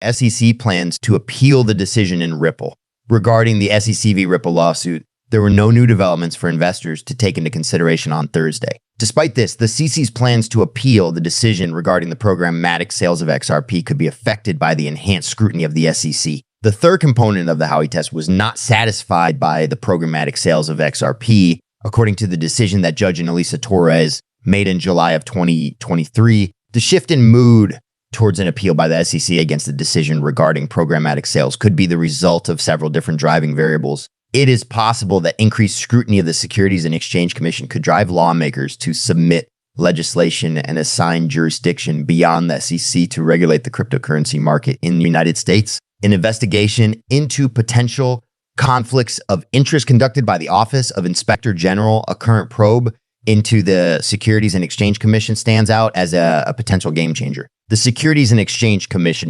SEC plans to appeal the decision in Ripple. Regarding the SEC v. Ripple lawsuit, there were no new developments for investors to take into consideration on Thursday. Despite this, the CC's plans to appeal the decision regarding the programmatic sales of XRP could be affected by the enhanced scrutiny of the SEC. The third component of the Howey test was not satisfied by the programmatic sales of XRP, according to the decision that Judge Annalisa Torres made in July of 2023. The shift in mood towards an appeal by the SEC against the decision regarding programmatic sales could be the result of several different driving variables. It is possible that increased scrutiny of the Securities and Exchange Commission could drive lawmakers to submit legislation and assign jurisdiction beyond the SEC to regulate the cryptocurrency market in the United States. An investigation into potential conflicts of interest conducted by the Office of Inspector General, a current probe into the Securities and Exchange Commission, stands out as a potential game changer. The Securities and Exchange Commission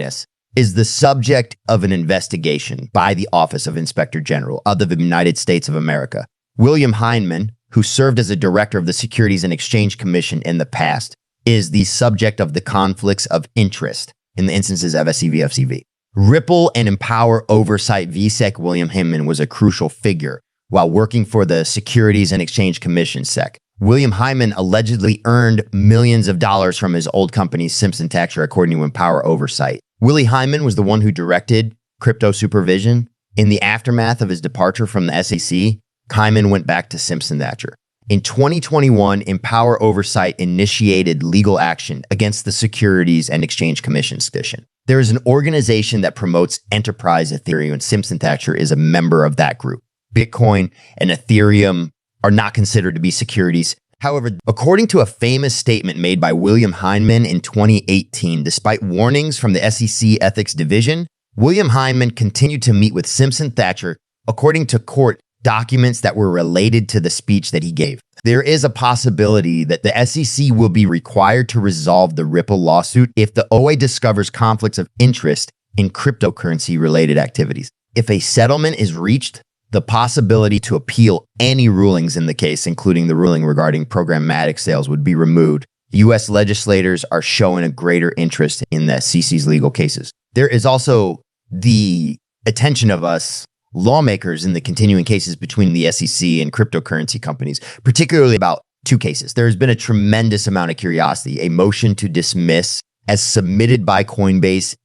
is the subject of an investigation by the Office of Inspector General of the United States of America. William Heinemann, who served as a director of the Securities and Exchange Commission in the past, is the subject of the conflicts of interest in the instances of SCV-FCV. Ripple and Empower Oversight VSEC William Heinemann was a crucial figure while working for the Securities and Exchange Commission SEC. William Heinemann allegedly earned millions of dollars from his old company, Simpson Thacher, according to Empower Oversight. Willie Heinemann was the one who directed crypto supervision. In the aftermath of his departure from the SEC, Heinemann went back to Simpson Thacher. In 2021, Empower Oversight initiated legal action against the Securities and Exchange Commission. There is an organization that promotes enterprise Ethereum, and Simpson Thacher is a member of that group. Bitcoin and Ethereum are not considered to be securities. However, according to a famous statement made by William Heinemann in 2018, despite warnings from the SEC Ethics Division, William Heinemann continued to meet with Simpson Thacher, according to court documents that were related to the speech that he gave. There is a possibility that the SEC will be required to resolve the Ripple lawsuit if the OA discovers conflicts of interest in cryptocurrency-related activities. If a settlement is reached, the possibility to appeal any rulings in the case, including the ruling regarding programmatic sales, would be removed. U.S. legislators are showing a greater interest in the SEC's legal cases. There is also the attention of us lawmakers in the continuing cases between the SEC and cryptocurrency companies, particularly about two cases. There has been a tremendous amount of curiosity, a motion to dismiss as submitted by Coinbase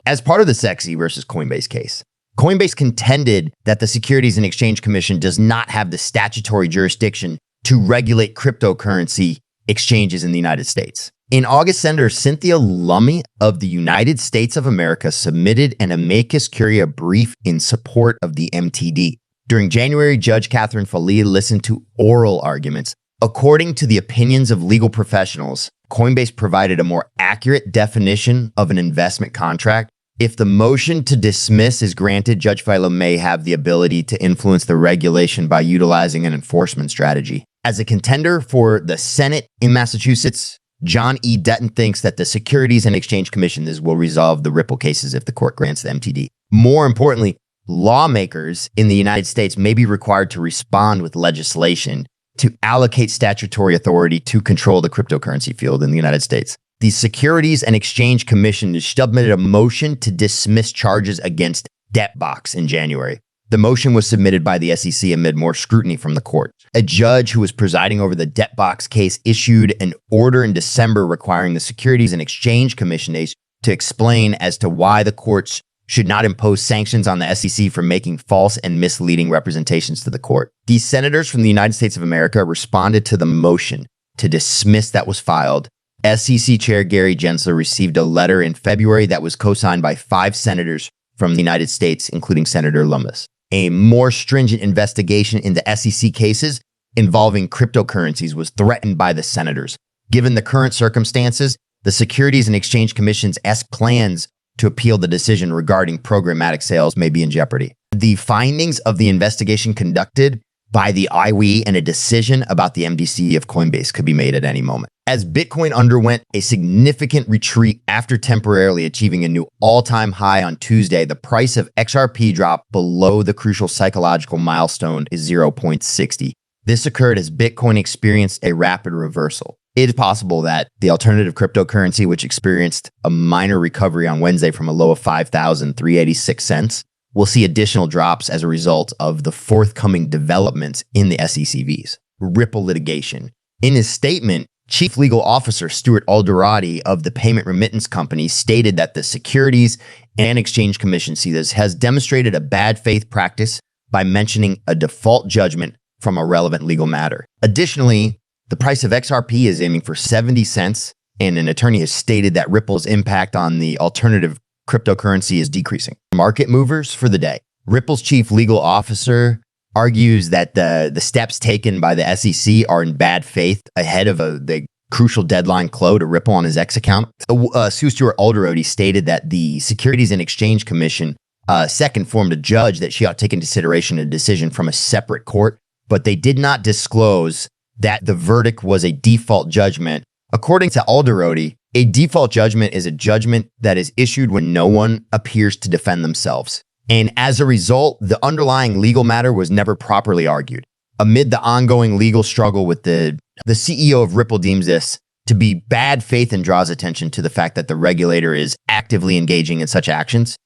as part of the SEC versus Coinbase case. Coinbase contended that the Securities and Exchange Commission does not have the statutory jurisdiction to regulate cryptocurrency exchanges in the United States. In August, Senator Cynthia Lummi of the United States of America submitted an amicus curiae brief in support of the MTD. During January, Judge Catherine Foley listened to oral arguments. According to the opinions of legal professionals, Coinbase provided a more accurate definition of an investment contract. If the motion to dismiss is granted, Judge Foley may have the ability to influence the regulation by utilizing an enforcement strategy. As a contender for the Senate in Massachusetts, John E. Dutton thinks that the Securities and Exchange Commission will resolve the Ripple cases if the court grants the MTD. More importantly, lawmakers in the United States may be required to respond with legislation to allocate statutory authority to control the cryptocurrency field in the United States. The Securities and Exchange Commission submitted a motion to dismiss charges against Debtbox in January. The motion was submitted by the SEC amid more scrutiny from the court. A judge who was presiding over the Debtbox case issued an order in December requiring the Securities and Exchange Commission to explain as to why the courts should not impose sanctions on the SEC for making false and misleading representations to the court. These senators from the United States of America responded to the motion to dismiss that was filed. SEC Chair Gary Gensler received a letter in February that was co-signed by 5 senators from the United States, including Senator Lummis. A more stringent investigation into SEC cases involving cryptocurrencies was threatened by the senators. Given the current circumstances, the Securities and Exchange Commission's plans to appeal the decision regarding programmatic sales may be in jeopardy. The findings of the investigation conducted by the IWE and a decision about the MDC of Coinbase could be made at any moment. As Bitcoin underwent a significant retreat after temporarily achieving a new all-time high on Tuesday, the price of XRP dropped below the crucial psychological milestone is 0.60. This occurred as Bitcoin experienced a rapid reversal. It is possible that the alternative cryptocurrency, which experienced a minor recovery on Wednesday from a low of 5,386 cents, will see additional drops as a result of the forthcoming developments in the SECVs. Ripple litigation. In his statement, Chief Legal Officer Stuart Alderati of the payment remittance company stated that the Securities and Exchange Commission, has demonstrated a bad faith practice by mentioning a default judgment from a relevant legal matter. Additionally, the price of XRP is aiming for 70 cents, and an attorney has stated that Ripple's impact on the alternative cryptocurrency is decreasing. Market movers for the day. Ripple's chief legal officer argues that the steps taken by the SEC are in bad faith ahead of the crucial deadline close to Ripple on his X account. Sue Stuart Alderati stated that the Securities and Exchange Commission second informed a judge that she ought to take into consideration a decision from a separate court, but they did not disclose that the verdict was a default judgment. According to Alderati, a default judgment is a judgment that is issued when no one appears to defend themselves. And as a result, the underlying legal matter was never properly argued. Amid the ongoing legal struggle with the CEO of Ripple deems this to be bad faith and draws attention to the fact that the regulator is actively engaging in such actions.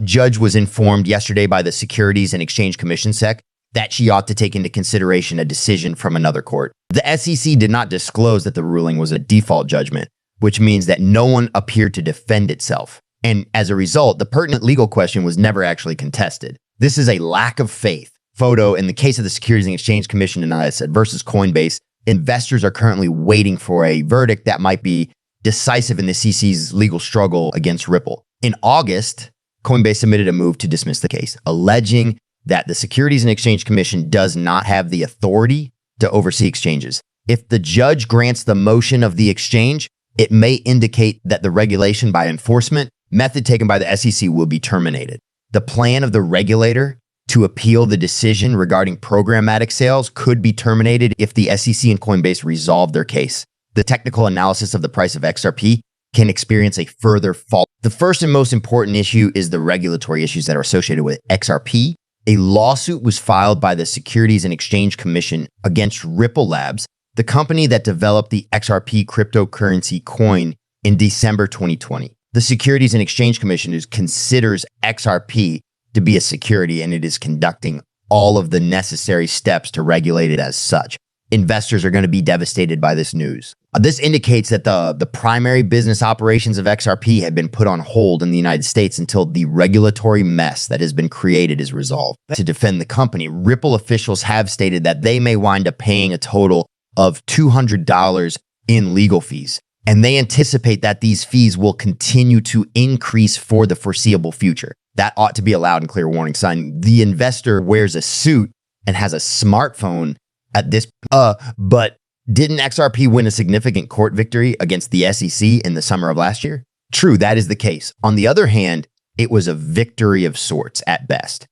Judge was informed yesterday by the Securities and Exchange Commission SEC that she ought to take into consideration a decision from another court. The SEC did not disclose that the ruling was a default judgment, which means that no one appeared to defend itself. And as a result, the pertinent legal question was never actually contested. This is a lack of faith. Photo, in the case of the Securities and Exchange Commission, and I said versus Coinbase, investors are currently waiting for a verdict that might be decisive in the SEC's legal struggle against Ripple. In August, Coinbase submitted a move to dismiss the case, alleging that the Securities and Exchange Commission does not have the authority to oversee exchanges. If the judge grants the motion of the exchange, it may indicate that the regulation by enforcement method taken by the SEC will be terminated. The plan of the regulator to appeal the decision regarding programmatic sales could be terminated if the SEC and Coinbase resolve their case. The technical analysis of the price of XRP can experience a further fall. The first and most important issue is the regulatory issues that are associated with XRP. A lawsuit was filed by the Securities and Exchange Commission against Ripple Labs, the company that developed the XRP cryptocurrency coin in December 2020. The Securities and Exchange Commission considers XRP to be a security, and it is conducting all of the necessary steps to regulate it as such. Investors are going to be devastated by this news. This indicates that the primary business operations of XRP have been put on hold in the United States until the regulatory mess that has been created is resolved. To defend the company, Ripple officials have stated that they may wind up paying a total of $200 in legal fees, and they anticipate that these fees will continue to increase for the foreseeable future. That ought to be a loud and clear warning sign. The investor wears a suit and has a smartphone at this, but didn't XRP win a significant court victory against the SEC in the summer of last year? True, that is the case. On the other hand, it was a victory of sorts at best.